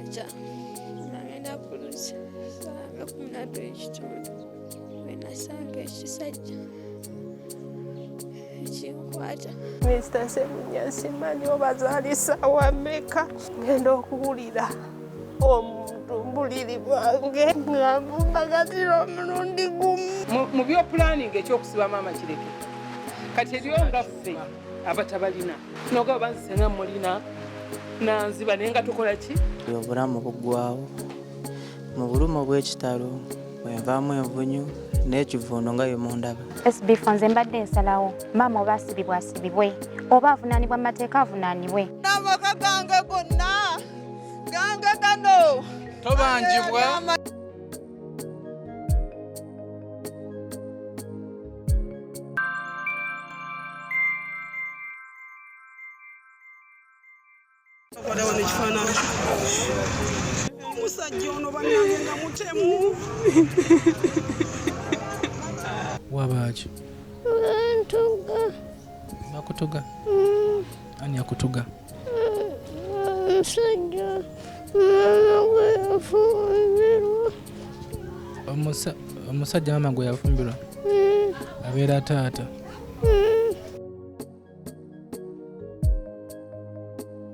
kumakya nagenda kulusa saa 12:30 wenasanga ekisajja ekinkwata. Mr. Sebunya simanyi obazaalisa wameka ngenda okuwulira omuntu mbuliri bwange ng'ambagatira omulundi gumu. Mu byopulaninga ekyokusiba maama kireke kati ebyo nga ffe abatabalina noga banzise nga mulina nanziba naye nga tukola ki? Obulamu buggwawo mu bulumi obw'ekitalo bwenvaamu envunyu n'ekivuuno nga yemundaba. SB4 nze mbadde nsalawo maama oba asibibwa asibibwe oba avunaanibwa mu mateeka avunaanibwe. N'amaka gange gonna gange gano tobanjibwa. Omusajja ono bannange nga mutemu. Wabaki? Ntuga. Bakutuga? Ani akutuga? Omusajja mama gwe yafumbirwa. Omusajja mama gwe yafumbirwa? Abeera taata?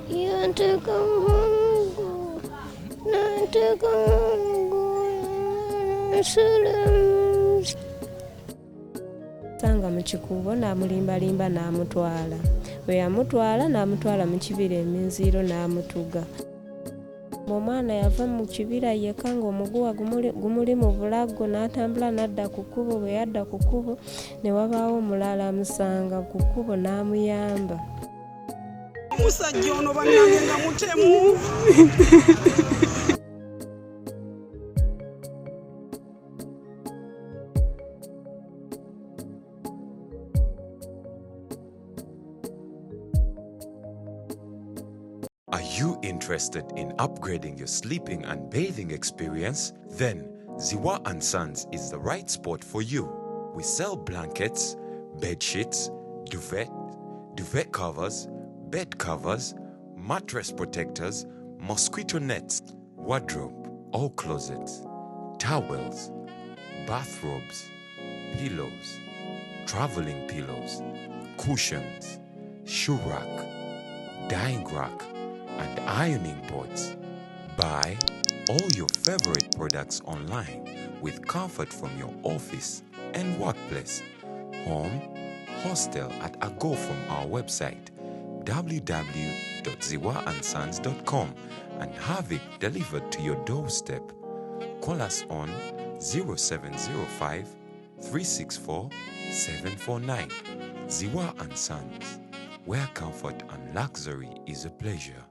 Yanteeka muhogo nanteeka muhogo nsalamuzi. Sanga mu kikubo n'amulimbalimba n'amutwala. Bwe yamutwala n'amutwala mu kibira eminziiro n'amutuga. Omwana yava mu kibira yekka ng'omuguwa gumuli mu bulago n'atambula n'adda ku kkubo. Bwe yadda ku kkubo ne wabaawo omulala amusanga ku kkubo n'amuyamba. Omusajja ono bannange nga mutemu. Are you interested in upgrading your sleeping and bathing experience? Then Ziwa & Sons is the right spot for you. We sell blankets, bed sheets, duvet covers, bed covers, mattress protectors, mosquito nets, wardrobe or closets, towels, bathrobes, pillows, traveling pillows, cushions, shoe rack, dyeing rack, and ironing boards. Buy all your favorite products online with comfort from your office and workplace, home, hostel at a go from our website www.ziwaansons.com and have it delivered to your doorstep. Call us on 0705 364 749. Ziwa & Sons, where comfort and luxury is a pleasure.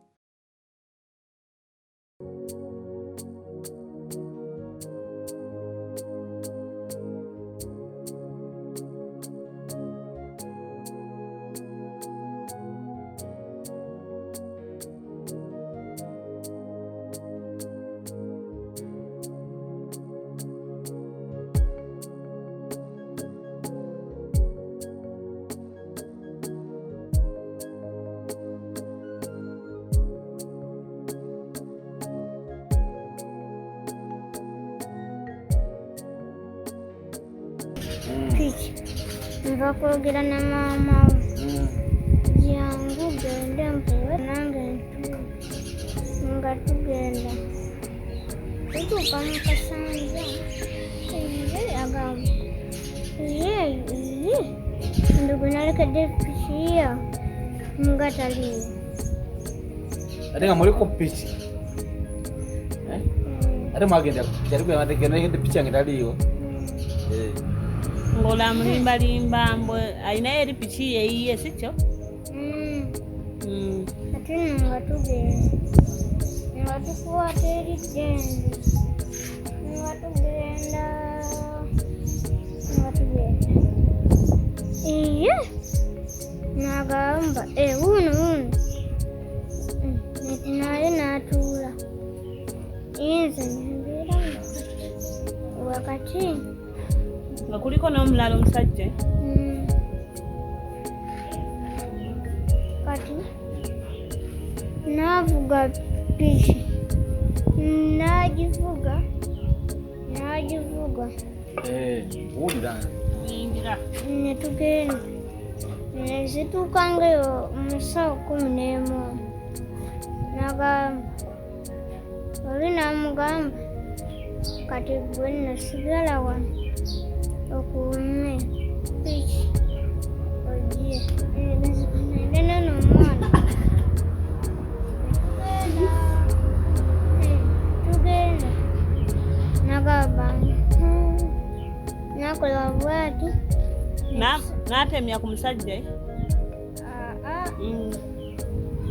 Nva kwogera na maama jangu genda mpuwe nange nga tugenda tutuuka mu kasanja agamba ndugu nalekedde piki nga taliyo ate nga muli ku piki ate mwagenda nalekedde piki yange taliyo ngola mulimbalimba mbwe ayinayo eri piki yeyiye sikyo? Ate nga tugenda nga tukwata eri gyendi nga tugenda n'agamba wuuno naye n'atuula nze nembeeramu wakati nga kuliko n'omulala omusajja kati n'avuga piki nagivuga netugenda nezituukangayo musawo 11 nagamba oli namugamba kati gwe nasigala wano okuume piki ogiye nende n'omwana tugenda nagamba nakola bwati natemya ku musajja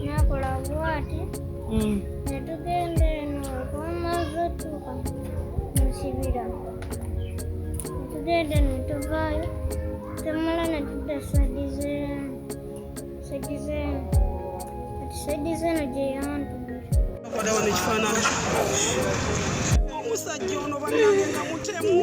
nakola bwati netugenda eno twamaze tuka musibira netugenda netuvaayo temala netudda sedizeeno kati sedizeeno gyeyantubira wadawo nekifaananyi omusajja ono bannange nga mutemu.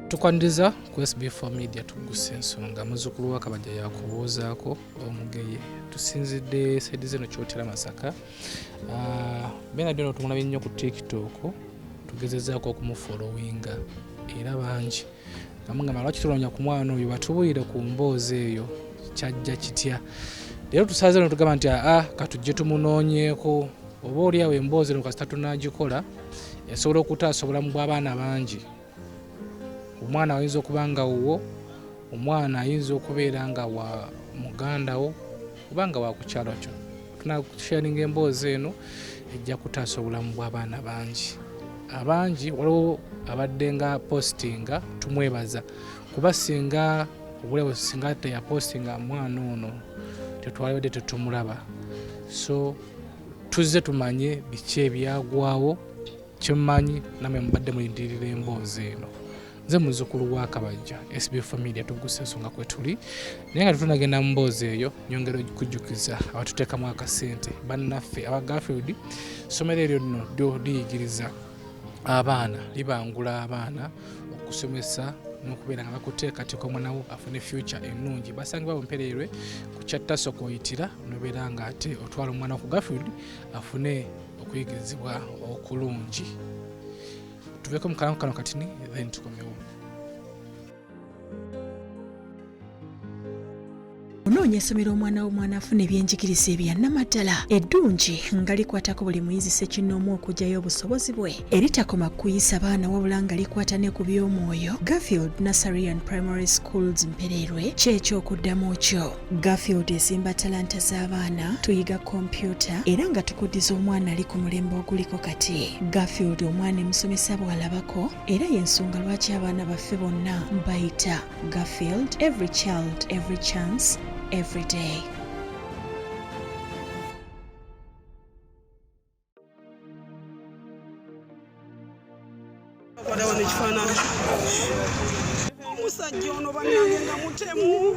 Tukwaniriza ku SB4 Media Tuggussa Enssonga muzzukulu wa Kabajja yakubuuzaako omugeye tusinzidde saidi zino kyotera Masaka. Bena dino tumulabye nnyo ku TikTok tugezezaako okumufollowinga era bangi namugamba lwaki tuloonya ku mwana oyo batubuulire ku mboozi eyo kyajja kitya. Leero tusaze no tugamba nti katujje tumunoonyeeko oba oliawo emboozi eno kasita tunaagikola esobola okutaasa obulamu bw'abaana bangi. Omwana ayinza okuba nga wuwo, omwana ayinza okubeera nga wa muganda wo oba nga wa ku kyalo kyo. Tunasharinga emboozi eno ejja kutaasa obulamu bw'abaana bangi. Abangi waliwo abadde nga postinga tumwebaza kuba singa obulawo singa teyapostinga mwana ono tetwalibadde tetumulaba. So tuzze tumanye biki ebyagwawo kyemmanyi namwe mubadde mulindirira emboozi eno. Nze muzzukulu wa Kabajja SB4 Media Tuggussa Enssonga kwe tuli naye nga tetunagenda mu mboozi eyo nyongera okujjukiza abatuteekamu akasente bannaffe aba Garfield. Ssomero eryo nno liyigiriza abaana libangula abaana okusomesa n'okubeera nga bakuteekateeka omwana wo afune future ennungi. Basangibwa bumpereerwe ku kyattaso k'oyitira n'obeera nga ate otwala omwana wo ku Garfield afune okuyigirizibwa okulungi. Tuveko mu kano katini then tukomewo. Onoonya essomero omwana w'omwana afuna ebyenjigiriza ebyannamaddala eddungi nga likwatako buli muyizi ssekinnoomu okuggyayo obusobozi bwe eritakoma kuyisa baana wabula nga likwata ne ku by'omwoyo. Garfield Nursery and Primary Schools Mpereerwe ky'ekyokuddamu kyo. Garfield ezimba talanta z'abaana, tuyiga kompyuta era nga tukuddiza omwana ali ku mulembe oguliko kati. Garfield omwana emusomesa bw'alabako era y'ensonga lwaki abaana baffe bonna bayita Garfield. Every child, every chance, every day. Wadawo nekifaananyi omusajja ono bannange nga mutemu.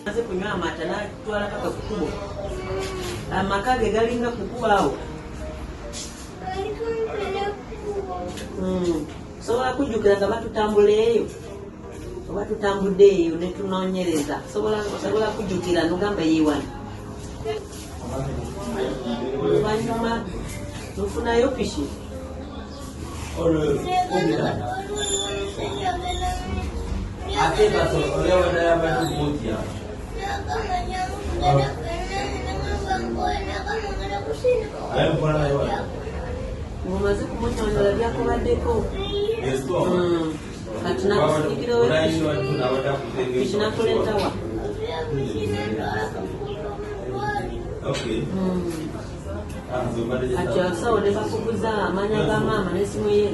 Maze kunywa amata n'atwala paka ku kkubo. Amaka ge galinga ku kkubo awo. Sobola kujjukira nga batutambula eyo. Oba tutambudde eyo ne tunoonyereza. Sobola kujjukira n'ogamba yeewano. Oluvannyuma tufunayo piki. Ate kaso olewa daya batu moja. Ayo mbona nayo. Mumaze kumutonyola byakubaddeko. Kati nakusikira kinakuleetawa. Okay. Kati abasawo ne bakuguza amanya ga maama n'essimu ye.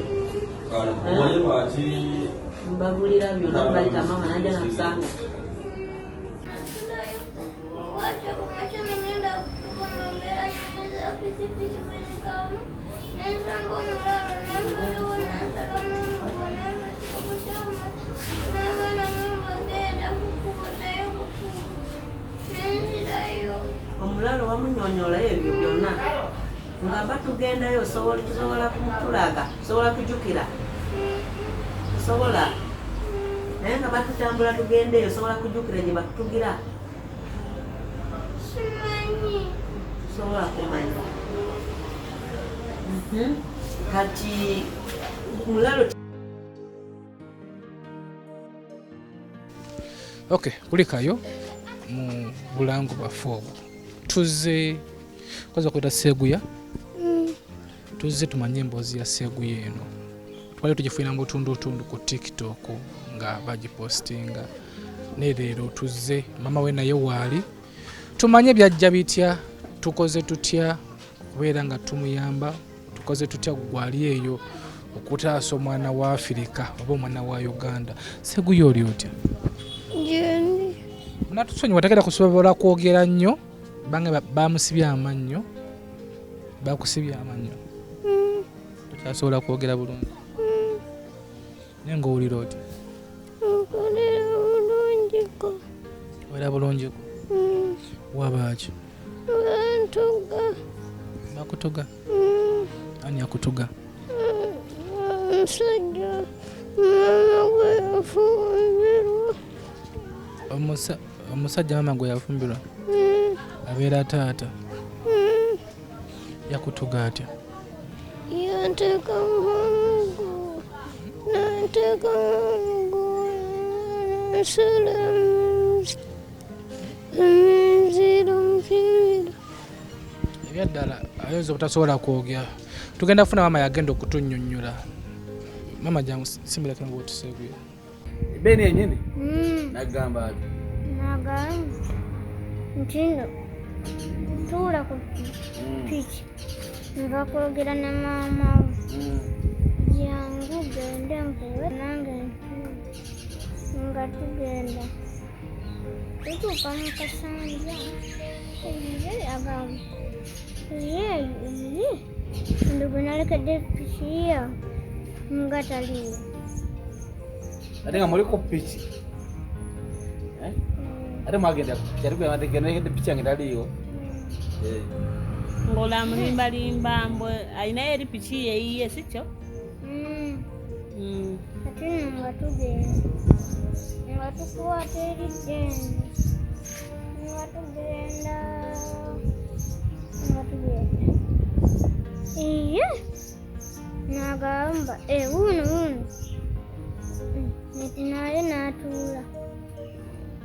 Mbabulira byonna kubalita maama najja nakusanga. Omulalo wamunyonyola ebyo byonna nga batugendayo tusobola kumutulaga tusobola kujjukira tusobola naye nga batutambula tugendeyo tusobola kujjukira gye batutugira tusobola kumanya kati mulalo. Okay, kulikayo mu bulango bwaffe obwo tuzze kwaza kweta Seguya. Tuzze tumanye emboozi ya Seguya eno. Twali tugifuina mu tundu ku TikTok nga bagipostinga. Ne leero tuzze mama we naye waali. Tumanye byajja bitya, tukoze tutya kubeera nga tumuyamba, tukoze tutya gwali eyo okutaasa omwana wa Afirika oba omwana wa Uganda. Seguya oli otya? Jendi. Natusonyi wategera kusobola kwogera nnyo bange bamusibye amannyo. Bakusibye amannyo. Tukyasobola kwogera bulungi. Nenga owulira otya? Nkolera bulungiko. Wera bulungiko? Wabaki? Bantuga. Bakutuga? Ani akutuga? Omusajja mama gwe yafumbirwa. Omusajja mama gwe yafumbirwa? Abeera taata? Yakutuga atya? Yanteeka mugongo. Nanteeka mugongo. Nsala emiziro mukibira. Ebyaddala ayinza obutasobola kwogera. Tugenda kufuna mama yagenda okutunnyonnyola. Mama jangu simbira kino bwoti Seguya. Beni yenyini? Nagamba ati. Nagamba. Ntino. Tuula ku piki. Nva kwogera na maama jangu gende nkuwe nange nga tugenda. Tutuuka mu kasanja. Ye agamba. Ye. Ndugu nalekedde piki ya. Nga taliyo. Ate nga muli ku piki. Ate mwagenda kyali gwe piki yange taliyo. Ngola mulimbalimba mbwe ayinayo eri piki ye yiye sikyo? Ate nga tugenda. Nga tukwata eri ddende. Nga tugenda. Nagamba, wuno. Nti naye n'atuula.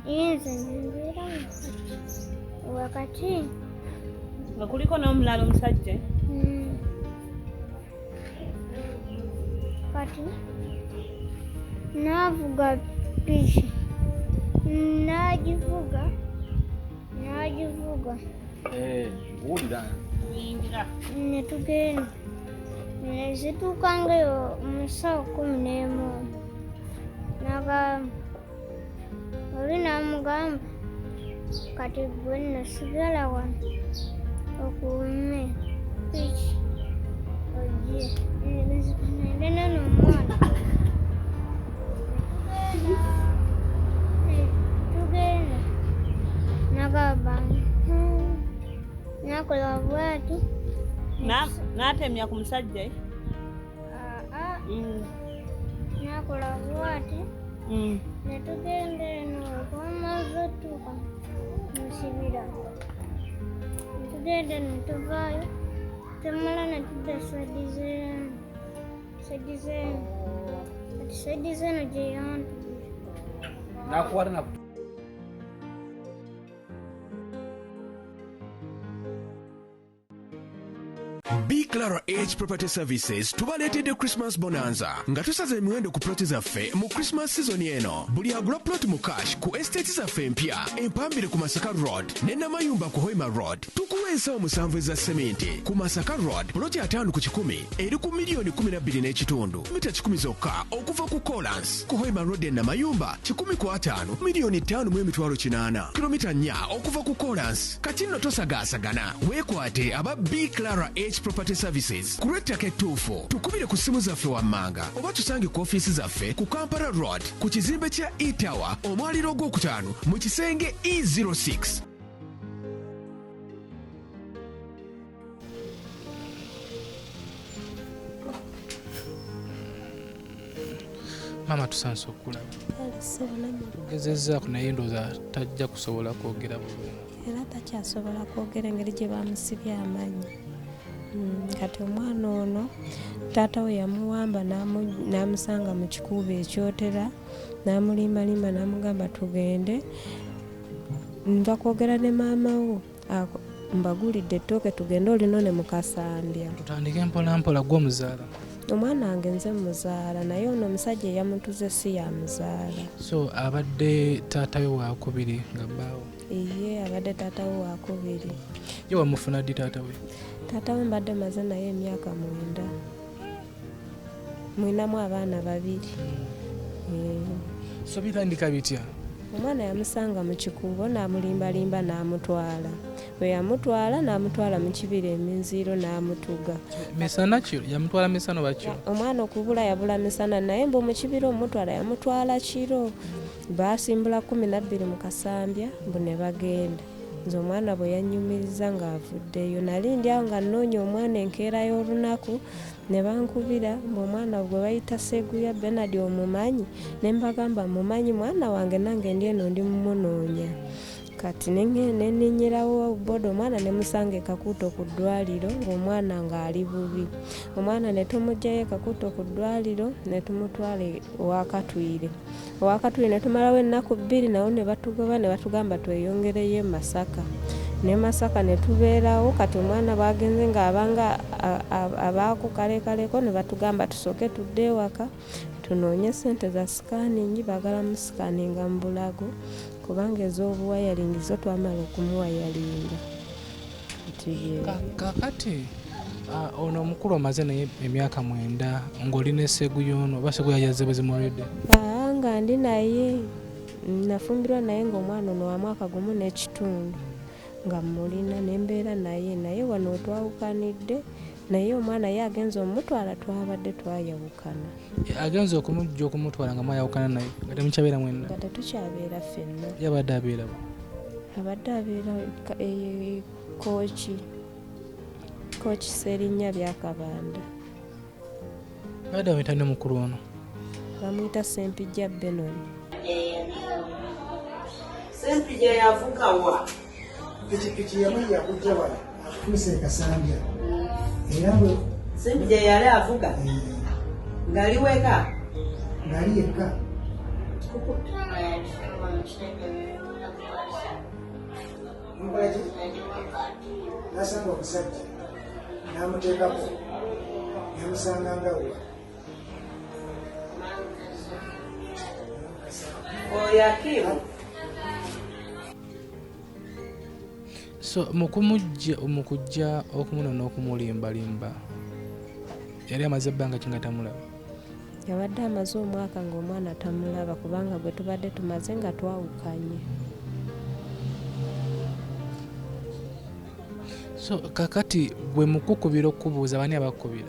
Yinza nembeeramu. Wakati. Nga kuliko n'omulala omusajja? Kati. Naavuga piki. Naagivuga. Wulira. Ne tugenda. Ne zituukangayo mu ssaawa 11. Nagamba. Oli namugamba. Kati gwe nasigala wano. Okuume piki. Ojje. Nende n'omwana. Tugenda. nagamba nakola bwati natemya ku musajja nakola bwati netugenda eno twamaze tuka musibira netugenda netuvaayo temala netudda saidi zeno gyeyantu nakuwata na Clara H Property Services tubaletedde Christmas Bonanza nga tusaze emiwendo ku ploti zaffe mu Christmas season eno. Buli agula ploti mu cash ku estate zaffe empya empambire ku Masaka Road ne Namayumba ku Hoima Road tukuwa ensawo 7 eza sementi. Ku Masaka Road ploti 5 ku 10 eri ku milioni 12.5 mita 10 zokka okuva ku Collins. Ku Hoima Road e Namayumba 10 ku 5 milioni 5.8 kilomita 4 okuva ku Collins. Kati nno tosagaasagana weekwate aba B Clara H Property Services kurettako ettuufu tukubire ku ssimu zaffe wammanga oba tusange ku ofiisi zaffe ku Kampala Road ku kizimbe kya E-Tower omwaliro ogwokutaano mu kisenge E06. Mama tusanze okulaba tugezezzaako naye ndowooza tajja kusobola kwogera bulungi era takyasobola kwogera engeri gye bamusibye amanyi. Kati omwana ono taata we yamuwamba n'amusanga mu kikuubo ekyotera n'amulimbalimba n'amugamba tugende nva kwogera ne maama wo mbagulidde ettooke tugende olino ne mukasambya. Tutandike mpolampola gw'omuzaala. Omwana wange nze muzaala naye ono omusajja eyamutuze si yamuzaala. So abadde taata we wakubiri nga bbaawo? Iye abadde taata we wakubiri. Ye wamufuna ddi taata we? Taata we mbadde maze naye emyaka 9. Mwinamu abaana 2. So bitandika bitya? Omwana yamusanga mu kikuubo n'amulimbalimba n'amutwala. Bwe yamutwala n'amutwala mu kibira eminziiro n'amutuga. Misana kiro? Yamutwala misana bakiro? Omwana okubula yabula misana naye mbu mu kibira omutwala yamutwala kiro. Baasimbula 12 mu kasambya mbu ne bagenda. Nze omwana bwe yannyumiriza ng'avuddeyo nali ndi awo nga nnoonya omwana enkeera y'olunaku ne bankubira omwana gwe bayita Seguya Benard omumanyi ne mbagamba mumanyi mwana wange nange ndi eno ndi mumunoonya. Kati nennyirawo bodo omwana ne musanga Kakuuto ku ddwaliro ng'omwana ng'ali bubi. Omwana ne tumugyayo Kakuuto ku ddwaliro ne tumutwala ow'Akatwire. Ow'Akatwire ne tumalawo ennaku 2 nawo ne batugoba ne batugamba tweyongereyo Masaka. Ne Masaka ne tubeerawo kati omwana bagenze ng'abanga abaako kalekaleko ne batugamba tusooke tudde ewaka tunoonye ssente za sikaningi baagala mu sikaninga mu Bulago kubanga ez'obuwayalingi zo twamala okumuwayalinga. Kakati ono omukulu omaze naye emyaka 9 ng'oli ne Seguya ono oba Seguya yazze bwe zimulidde? Nga ndi naye nafumbirwa naye ng'omwana ono wa mwaka 1 n'ekitundu nga mulina nembeera naye wano twawukanidde naye omwana ye agenza omutwala twabadde twayawukana. Agenza okumujja okumutwala nga mwayawukana naye nga temukyabeera mwenna? Nga tetukyabeera ffenna. Yabadde abeera bo? Abadde abeera kooki Serinnya Byakabanda. Badde bamuyita ne mukulu ono? Bamuyita Sempijja Benoni. Sempijja yavuka wa? Pikipiki yamu yakujja wala akutuuse Kasambya era bwe Sempijja yali avuga ngali weka ngali yekka nasanga omusajja n'amuteekako yamusanga ngawa oyakimu. So mukujja okumunona okumulimbalimba yali amaze ebbanga ki nga tamulaba? Yabadde amaze omwaka ng'omwana tamulaba kubanga bwe tubadde tumaze nga twawukanye. So kakati bwe mukukubira okubuuza bani abakubira?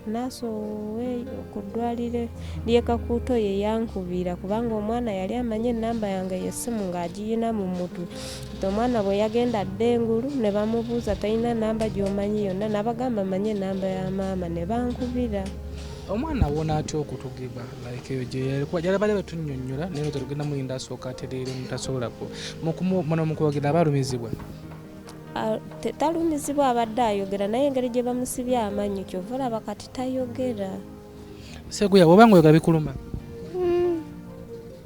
nasowe ku ddwaliro ly'e Kakuuto ye yankubira kubanga omwana yali amanye ennamba yange y'essimu ng'agiyina mu mutwe. Omwana bwe yagenda Ddengulu ne bamubuuza talina nnamba gy'omanyi yonna n'abagamba manye ennamba ya maama ne bankubira. Omwana awona atya okutugibwa like eyo gyeyali bali batunnyonnyola naye nga tugenda mulinda asooka atereere mutasobolako muno mukuwagira abalumizibwa talumizibwa abadde ayogera naye engeri gye bamusibye amanyi kyova olaba kati tayogera. Seguya bw'oba ng'oyogera bikuluma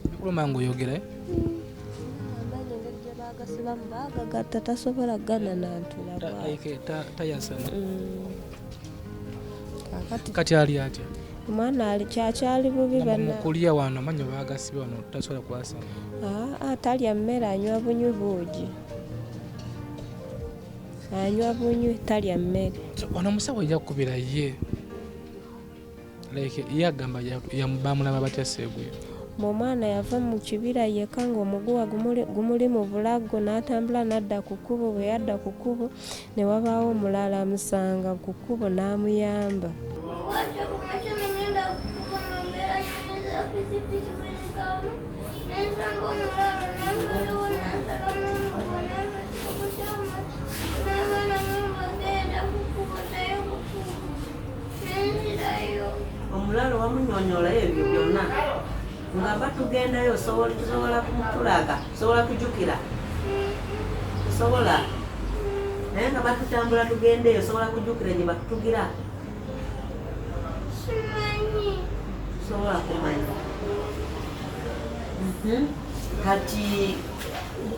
bikuluma ng'oyogera amanyi engeri gye baagasibamu baagagatta tasobola gananantula tayasana kati ali atya omwana kyakyali bubi mukulya wano amanyi baagasibe wano tasobola kwasana talya mmere anywa bunywi buugi anywa bunywi talya mmere ono omusawo yakubira ye like ye agamba bamulaba batya Seguya omwana yava mu kibira yekka ng'omuguwa gumuli mu bulago n'atambula n'adda ku kkubo bwe yadda ku kkubo ne wabaawo omulala amusanga ku kkubo n'amuyamba. Omulalo wamunyonyola ebyo byonna nga batugendayo sobola kumutulaga sobola kujukira sobola naye nga batutambula tugendeyo sobola kujukira gye batutugira sobola kumanya kati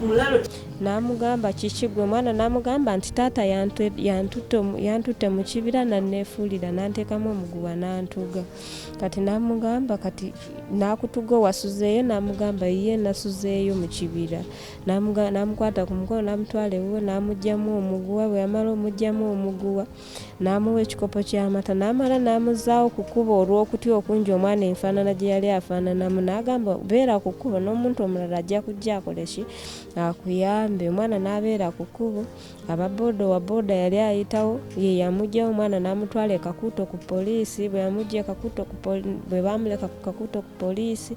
mulalo n'amugamba kiki gwe mwana n'amugamba nti taata yantutte mu kibira nanneefuulira n'anteekamu omuguwa n'antuga kati n'amugamba kati n'akutuga owasuzeeyo n'amugamba ye nasuzeeyo mu kibira n'amukwata ku mukono n'amutwala ewuwe n'amugyamu omuguwa bwe yamala omugyamu omuguwa n'amuwa ekikopo ky'amata n'amala n'amuzaawo ku kkubo olw'okutya okungi omwana enfaanana gye yali afaananamu n'agamba beera ku kkubo n'omuntu omulala ajja kujja akoleki akuyambe. Omwana n'abeera ku kkubo ababooda wa booda yali ayitawo ye yamugyawo omwana n'amutwala e Kakuuto ku poliisi bwe yamugya bwe baamuleka ku Kakuuto ku poliisi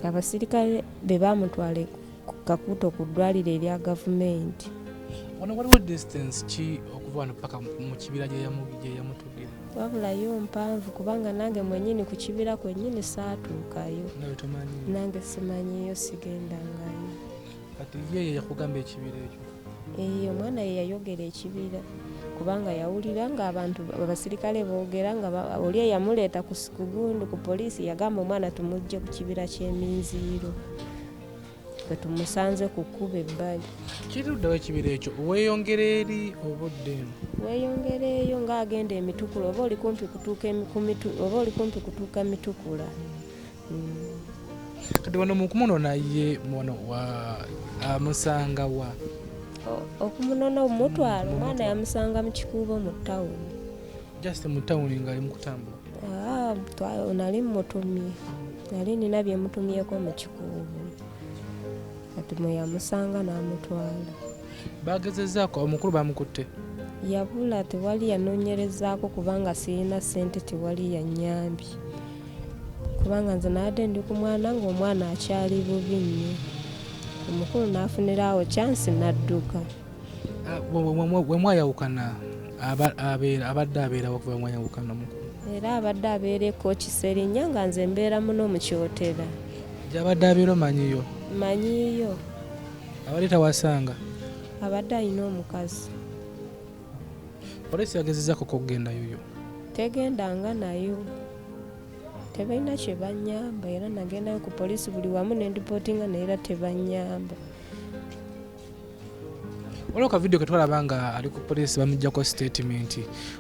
abasirikale be baamutwala ku Kakuuto ku ddwaliro erya gavumenti. Wano waliwo distance ki okuva wano paka mu kibira gye yamutugira? Wabulayo mpanvu kubanga nange mwennyini ku kibira kwennyini saatuukayo. Nange simanyiyo sigendangayo. Kati ye yakugamba ekibira ekyo? Omwana ye yayogera ekibira kubanga yawulira nga abantu abasirikale boogera nga oli eyamuleeta ku gundi ku poliisi yagamba omwana tumugye ku kibira ky'eminziiro nga tumusanze ku kkuba ebbali. Kiruddawo ekibira ekyo weeyongera eri oba oddemu? Weeyongereeyo ng'agenda emitukula oba oli kumpi kutuuka mitukula. Kati wano mukumunona ye amusanga wa? Okumunona omutwala omwana yamusanga mu kikuubo mu ttawuni. Just mu ttawuni ng'ali mu kutambula? Nali mutumye nali nina bye mutumyeko mu kikuubo kati mwe yamusanga n'amutwala. Bagezezaako omukulu bamukutte? Yabula tewali yanoonyerezaako kubanga sirina ssente tewali yannyambye kubanga nze naadde ndi ku mwana ng'omwana akyali bubi nnyo. Omukulu n'afunirawo chansi n'adduka. Bwe mwayawukana abadde abeerawo kuba mwayawukana mukulu? Era abadde abeereko Kiserinnya nga nze mbeera muno mu Kyotera. Gy'abadde abeera omanyiyo? Manyiyo. Abadde tawasanga? Abadde alina omukazi. Poliisi yagezezaako okugendayo? Tegendanga nayo. Tebalina kye bannyamba era nagendayo ku poliisi buli wamu ne ndipootinga naye era tebannyamba. Waliwo ka video ke twalaba nga ali ku poliisi bamuggyako statement.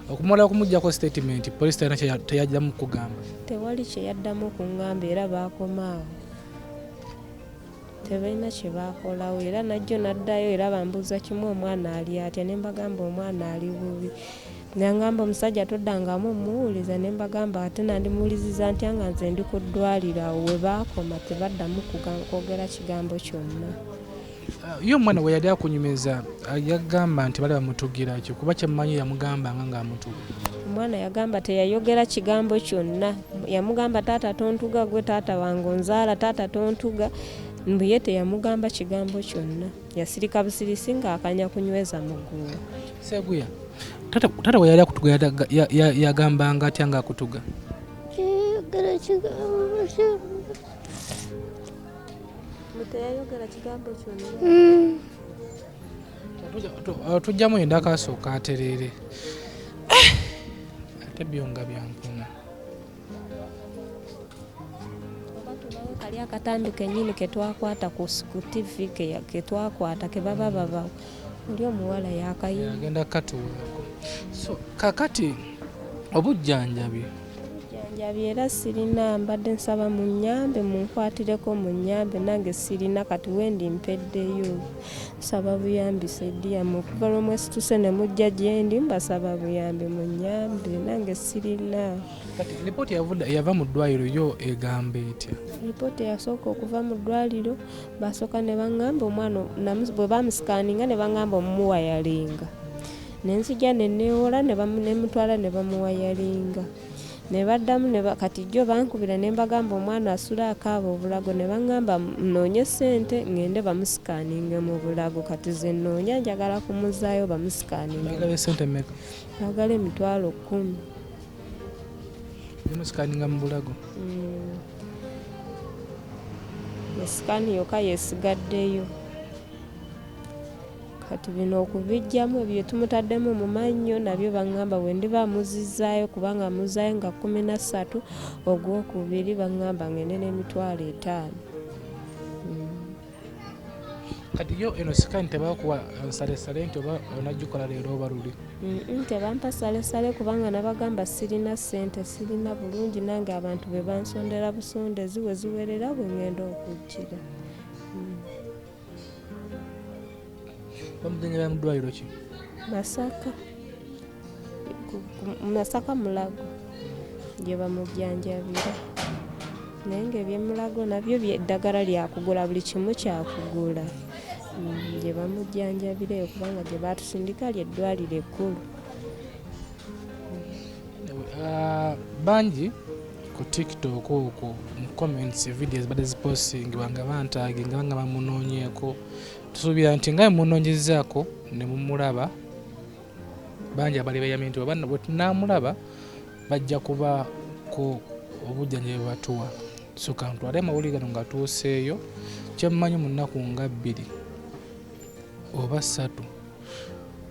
Okumala okumuggyako statement poliisi talina teyaddamu kugamba? Tewali kye yaddamu kuŋŋamba era baakomaawo. Tebalina kye baakolawo era najjo naddayo era bambuuza kimu omwana ali atya ne mbagamba omwana ali bubi. Ngamba omusajja toddangamu omuwuliza ne mbagamba ate nandimuwuliziza ntya nga nze ndi ku ddwaliro awo we baakoma tebaddamu kwogera kigambo kyonna. Ye omwana we yali akunyumiza yagamba nti bali bamutugira ekyo kuba kyemmanyi yamugambanga ng'amutuga? omwana yagamba teyayogera kigambo kyonna yamugamba taata tontuga gwe taata wange onzaala taata tontuga mbu ye teyamugamba kigambo kyonna yasirika busirisi ng'akanya kunyweza muguwa Seguya taata we yali akutuga yagambanga atya nga akutuga teyayogera kigambo kyonna teyayogera kigambo kyonna tujjamu yenda akasooka aterere ate byonga byampuna kali akatambi kenyini ketwakwata ku TV ketwakwata kebaba baba oli omuwala yakayagenda katuulako so kakati obujjanjabi era sirina mbadde nsaba mu nnyambe munkwatireko mu nnyambe nange sirina kati wendi mpeddeyo nsaba buyambi sediyamu okuva lwomwesituse ne mujja gyendi mbasaba buyambi mu nnyambe nange sirina. Kati lipooti yava mu ddwaliro yo egamba etya? Lipooti yasooka okuva mu ddwaliro basooka ne baŋŋamba omwana bwe bamusikaninga ne baŋŋamba omumuwayalinga nenzija neneewola ne mutwala ne bamuwayalinga ne baddamu kati jjo bankubira ne mbagamba omwana asula akaaba obulago ne baŋŋamba nnoonye ssente ngende bamusikaninge mu bulago kati ze nnoonya njagala kumuzaayo bamusikaninge. Baagala ssente mmeka? Baagala emitwalo 10. Bamusikaninga mu bulago? Esikaani yokka yesigaddeyo. Kati bino okubijjamu ebyo tumutaddemu mu mannyo nabyo baŋŋamba bwe ndiba muzizaayo kubanga muzaayo nga 13 ogwokubiri baŋŋamba ngende n'emitwalo 5. Kati yo eno sikaani tebakuwa nsalesale nti oba onagikola leero oba luli? Tebampa salesale kubanga nabagamba sirina ssente sirina bulungi nange abantu be bansondera busondezi we ziwerera bwe ngenda okujjira. Bamujjanjabira mu ddwaliro ki? Masaka Mulago gye bamujjanjabira naye ng'ebyemulago nabyo eddagala lyakugula buli kimu kyakugula gye bamujjanjabireyo kubanga gye baatusindika lyeddwaliro ekkulu. Bangi ku TikTok okwo mu comments videos badde zipostingibwa nga bantaginga nga bamunoonyeeko tusuubira nti nga munoonyezaako ne mumulaba bangi abali bayamye nti bwe tunaamulaba bajja kuba ku obujjanjabi bwe batuwa soka ntwale amawulire gano nga tuuseeyo kyemmanyi mu nnaku nga 2 oba 3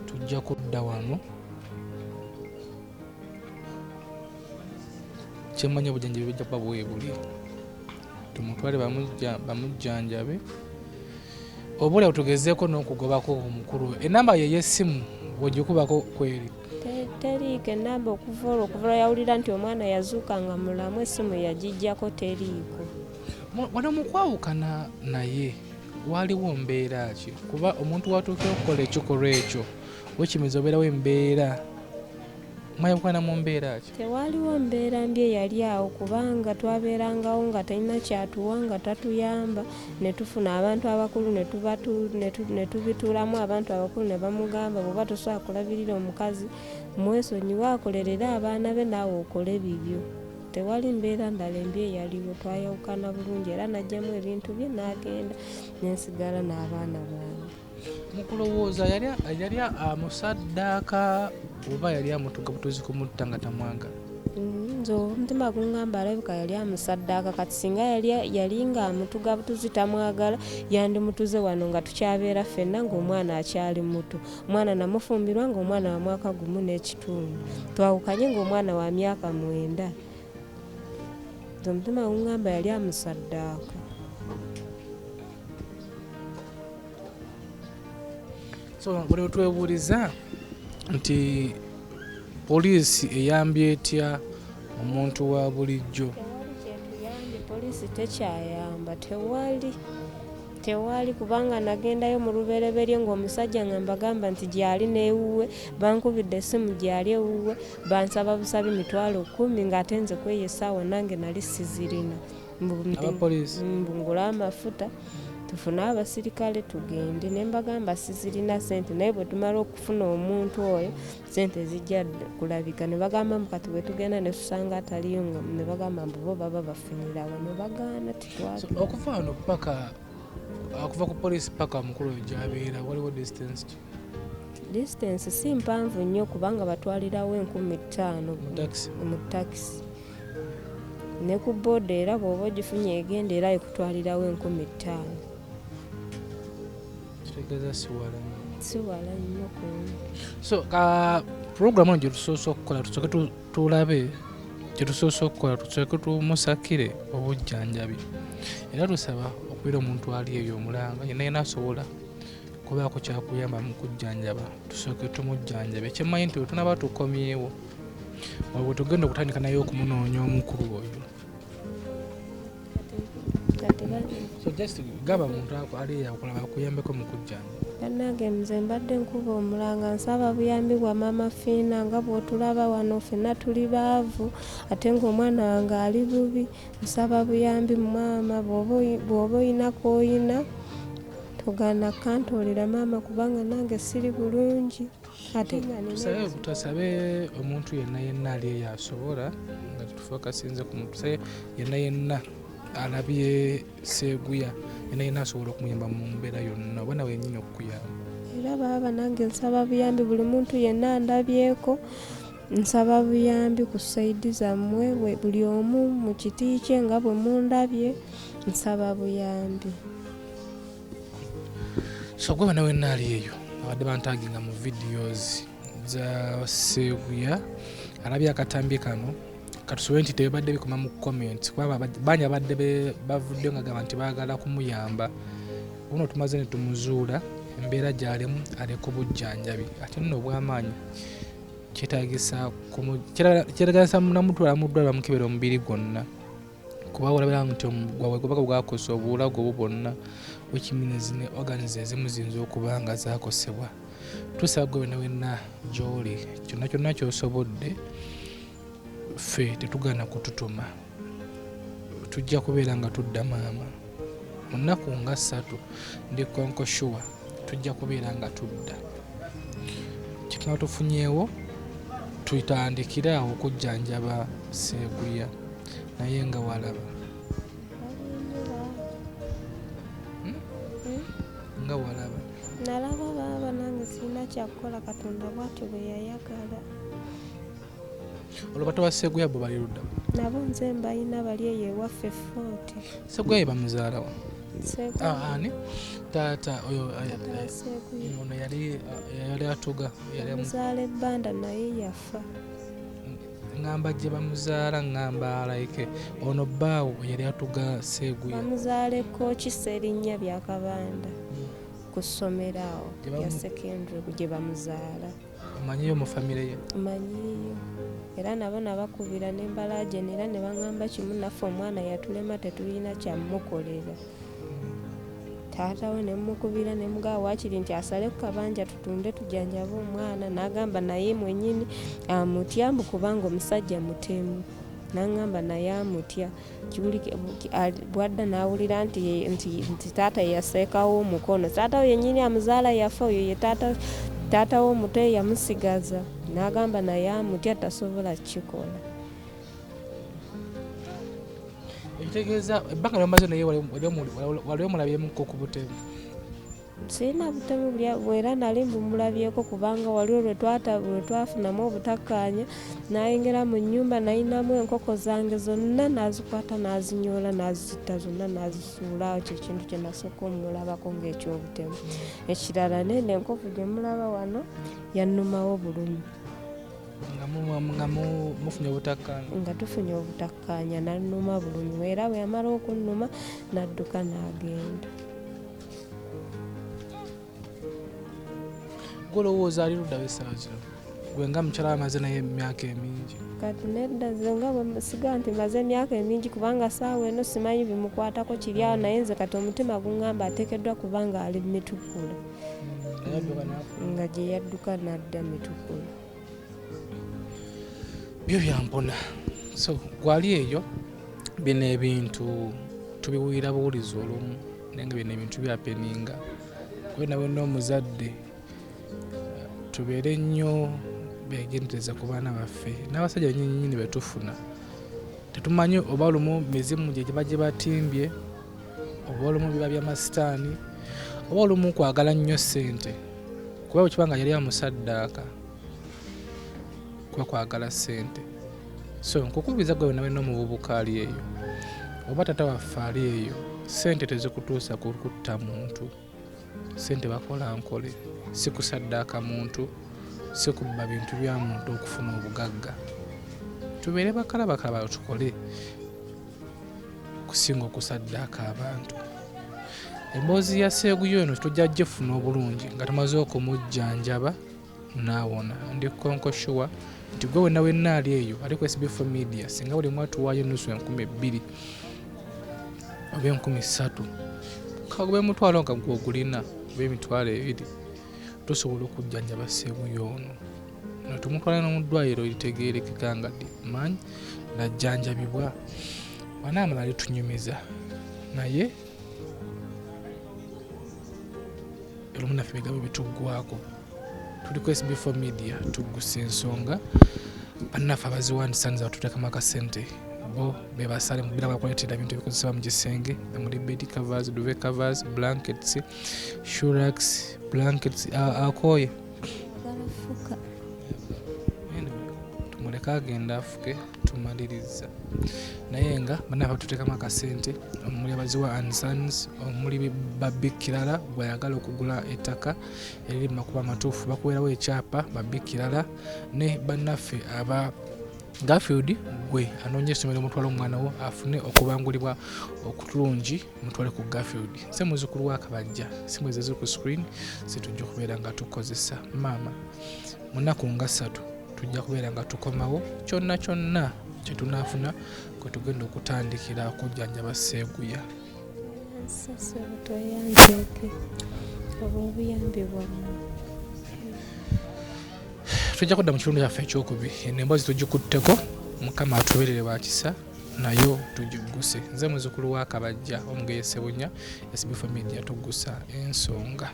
tujja kudda wano kyemmanyi obujjanjabi bujja kuba bwebuli tumutwale bamujjanjabe obula otugezeeko n'okugobako omukulu enamba ye y'essimu bw'ogikubako kweri teriiko enamba okuva yawulira nti omwana yazuuka nga mulamu essimu yagijjako teriiko. Wano mu kwawukana naye waliwo mbeera ki kuba omuntu watuukira okukola ekikolwa ekyo wekimiza obeerawo embeera mwayawukana mu mbeera ki? Tewaliwo mbeera mbi eyali awo kubanga twabeerangawo nga talina kyatuwa nga tatuyamba ne tufuna abantu abakulu ne tubituulamu abantu abakulu ne bamugamba bw'oba tosobola kulabirira omukazi mwesonyiwe akolerera abaana be naawe okole bibyo. Tewali mbeera ndala embi eyaliwo twayawukana bulungi era najjamu ebintu bye n'agenda nensigala n'abaana bange. Mukulowooza yali amusaddaaka oba yali amutuga butuzi kumutta nga tamwagala? Nze omutima guŋŋamba alabika yali amusaddaaka kati singa yali nga amutuga butuzi tamwagala yandimutuze wano nga tukyabeera ffenna ng'omwana akyali muto. Omwana namufumbirwa ng'omwana wa mwaka 1.5 twawukanye ng'omwana wa myaka 9. Nze omutima guŋŋamba yali amusaddaaka. So bwe twebuuliza nti poliisi eyambye etya omuntu wa bulijjo? Tewali kyetuyambye, poliisi tekyayamba, tewali kubanga nagendayo mu lubereberye ng'omusajja nga mbagamba nti gyali n'ewuwe bankubidde essimu gyali ewuwe bansaba busabi mitwalo 10 ng'ate nze kweyesaawa nange nali sizirina abapoliisi mbungula amafuta tufune abasirikale tugende ne mbagamba sizirina sente naye bwe tumala okufuna omuntu oyo sente zijja kulabika ne bagamba mukati bwe tugenda ne tusanga ataliyo ne bagamba mbu bo baba bafunirawo ne bagaana titwagenda. Okuva wano paka okuva ku poliisi paka mukulu oyo gy'abeera waliwo distance ki? Distance si mpanvu nnyo kubanga batwalirawo 15,000 mu takisi ne ku booda era bw'oba ogifunye egenda era ekutwalirawo 15,000. Kitegeeza si wala nnyo kumpi. So puroguramu gye tusoose okukola tusooke tulabe gye tusoose okukola tusooke tumusakire obujjanjabi era tusaba okubeera omuntu ali eyo omulanga yenna asobola kubaako kyakuyamba mu kujjanjaba tusooke tumujjanjabe. Ekyemanyi nti wetunaba tukomyewo wabwe tugenda okutandika naye okumunoonya omukulu oyo. So just gaba muntu ali akulaba akuyambeko mu kujjanjaba. Bannange nze mbadde nkuba omulanga nsaba buyambi bwa maama Fiina nga bw'otulaba wano ffenna tuli baavu ate ng'omwana wange ali bubi. Nsaba buyambi maama bw'oba oyina k'oyina togaana kantoolera maama kubanga nange siri bulungi ate nga tutasabe omuntu yenna ali eyo asobola nga tufokasinze ku muntu yenna alabye Seeguya yenna asobola okumuyamba mu mbeera yonna oba nawe yennyini okukuyamba. Era baaba nange nsaba buyambi buli muntu yenna andabyeko nsaba buyambi ku sayidi zammwe buli omu mu kiti kye nga bwe mundabye nsaba buyambi. So gwe bana wenna ali eyo abadde bantaginga mu videos za Seeguya alabye akatambi kano katusoboye nti tebadde bikoma mu comments kuba banya badde bavudde nga gamba nti baagala kumuyamba uno tumaze ne tumuzuula embeera gy'alimu aleko bujjanjabi ate nno obw'amaanyi kyetagisa namutwala mu ddwaliro bamukebera omubiri gwonna kuba olabira nti gwabwe gubaka bwakosa obulago obwo bwonna wekiminis ne organize ezimu ziyinza okuba nga zakosebwa. Tusaba gwe wenna gy'oli kyonna ky'osobodde ffe tetugaana kututuma tujja kubeera nga tudda maama mu nnaku nga 3 ndi konkoshuwa tujja kubeera nga tudda kikaba tufunyeewo tutandikira awo okujjanjaba Seeguya naye nga walaba nga walaba nalaba baaba nange sirina kyakukola Katonda bw'atyo bwe yayagala. Olwo wa Seeguya bo bali ludda nabo nze mbayina bali eyo ewaffe Fort. Seeguya ye bamuzaala wa? Ani? Taata oyo ono yali atuga muzaala ebbanda naye yafa. Ngamba gye bamuzaala ngamba like ono bbaawo yali atuga Seeguya. Bamuzaala Kooki Sserinnya Byakabanda ku ssomero awo ya secondary gye bamuzaala. Omanyiyo mu famire ye? Manyiyo era nabo nabakubira n'embalaje era ne baŋŋamba kimu naffe omwana yatulema tetulina kyamukolera. Taata we ne mukubira ne mugaa waakiri nti asale ku kabanja tutunde tujjanjabe omwana n'agamba naye mwennyini amutya mbu kubanga omusajja mutemu. N'aŋŋamba naye amutya bwadda n'awulira nti taata yaseekawo omukono. Taata we yennyini amuzaala yafa oyo ye taata w'omuto yamusigaza n'agamba naye amutya tasobola kukikola. Ekitegeeza ebbanga ly'omaze naye wali omulabyemuko ku butemu? Sirina butemu bwera nali mbumulabyeko kubanga waliwo lwe twafunamu obutakkaanya n'ayingira mu nnyumba nayinamu enkoko zange zonna n'azikwata n'azinyoola n'azita zonna n'azisuula. Ekyo kintu kye nasooka omulabako ng'ekyobutemu. Ekirala nene enkoko gye mulaba wano yannumawo bulumi nga mufunye obutakkaanya nga tufunye obutakkaanya nannuma bulumi era bwe yamala okunnuma n'adduka n'agenda. Golowooza ali ludda w'essaawa zino gwe nga mukyala amaze naye emyaka emingi? Kati nedda nze nga bwe siga nti maze emyaka emingi kubanga saawa eno simanyi bimukwatako kiri awo naye nze kati omutima guŋŋamba ateekeddwa kubanga ali Mitukula nga gye yadduka n'adda Mitukula. Byo byampona. So gwali eyo bino ebintu tubiwulira buwulizi olumu nenga bino ebintu byapeninga kwena wenna omuzadde tubeere nnyo begendereza ku baana baffe n'abasajja bennyini betufuna tetumanyi oba olumu mizimu gye giba gye batimbye oba olumu biba byamasitaani oba olumu kwagala nnyo ssente kuba bwekibanga yali amusaddaaka kuba kwagala ssente so nkukubiriza gwe wenna wenna omuvubuka ali eyo oba tata waffe ali eyo ssente tezikutuusa kutta muntu ssente bakola nkole si kusaddaaka muntu si kubba bintu bya muntu okufuna obugagga tubeere bakalabakala tukole kusinga okusaddaaka abantu emboozi ya seeguyo eno tujja gifuna obulungi nga tumaze okumujjanjaba naawona ndi konkoshuwa nti gwe wenna wenna ali eyo ali ku SB4 Media singa buli mwatu waayo nusu 2,000 oba 3,000 kagube mutwalo nga gwogulina oba 2,000 tusobola okujjanjaba seeguyo ono tumutwala n'omuddwaliro litegeerekeka nga manyi najjanjabibwa wanaamala litunyumiza naye olumu naffe bigabo bituggwako tuli ku SB4 Media Tuggussa Enssonga bannaffe abaziwandisa nza batuteekamu akasente bo bebasale mubira bakuleetera ebintu ebikozesebwa mu kisenge muli bed covers, duvet covers, blankets, shurax, blankets, akoye tumuleka agenda afuke tumaliriza naye nga bannaffe batuteekamu akasente omuli abaziwa ansans omuli babikirala bwayagala okugula ettaka eriri mu makuba amatuufu bakuweerawo ekyapa babikirala ne bannaffe aba Garfield gwe anoonye essomero omutwala omwana wo afune okubangulibwa okutulungi mutwale ku Garfield nze muzukulu wa Kabajja simu ziri ku screen situjja okubeera nga tukozesa maama mu nnaku nga 3 tujja kubeera nga tukomawo kyonna kyonna kye tunaafuna kwe tugenda okutandikira okujjanjaba seeguya tujja kudda mu kitundu kyaffe ekyokubi emboozi tugikutteko mukama atubeerere wa kisa nayo tugigguse nze muzukulu wa Kabajja omugeyesebunya SB4 Media Tuggussa Enssonga.